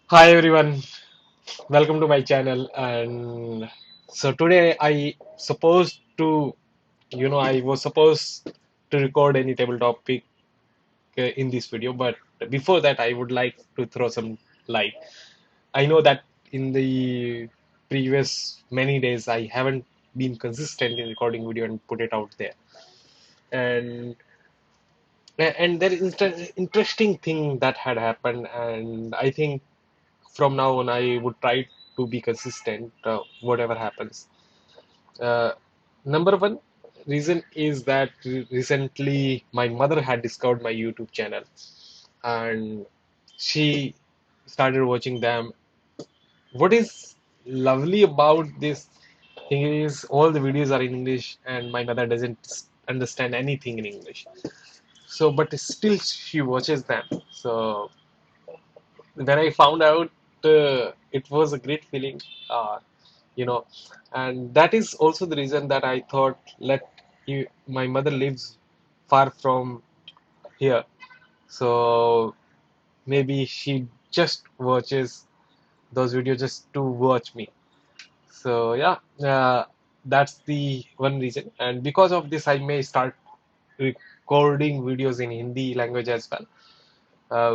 Hi everyone, welcome to my channel. And so today I was supposed to record any table topic in this video, but before that, I would like to throw some light. I know that in the previous many days, I haven't been consistent in recording video and put it out there, and and there is interesting thing that had happened, and I think from now on, I would try to be consistent, whatever happens. Uh, Number one reason is that recently my mother had discovered my YouTube channel and she started watching them. What is lovely about this thing is all the videos are in English and my mother doesn't understand anything in English. So, but still she watches them. So when I found out, it was a great feeling. You know, and that is also the reason that I thought my mother lives far from here, so maybe she just watches those videos just to watch me. So yeah, that's the one reason, and because of this I may start recording videos in Hindi language as well.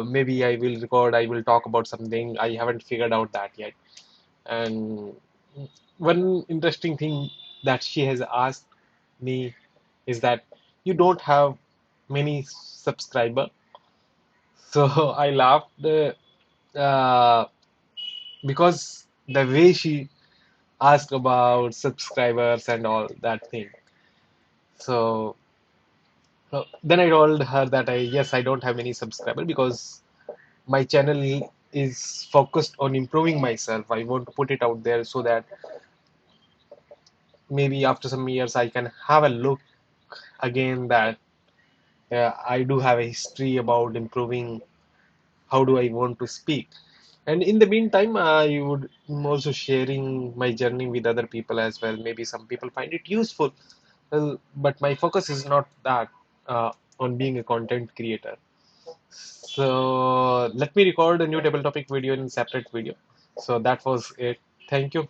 Maybe I will talk about something. I haven't figured out that yet. And one interesting thing that she has asked me is that you don't have many subscriber. So I laughed uh, because the way she asked about subscribers and all that thing. So then I told her that yes, I don't have many subscriber because my channel is focused on improving myself. I want to put it out there so that maybe after some years I can have a look again that I do have a history about improving. How do I want to speak? And in the meantime, I would also sharing my journey with other people as well. Maybe some people find it useful, well, but my focus is not that on being a content creator. So let me record a new table topic video in separate video. So that was it. Thank you.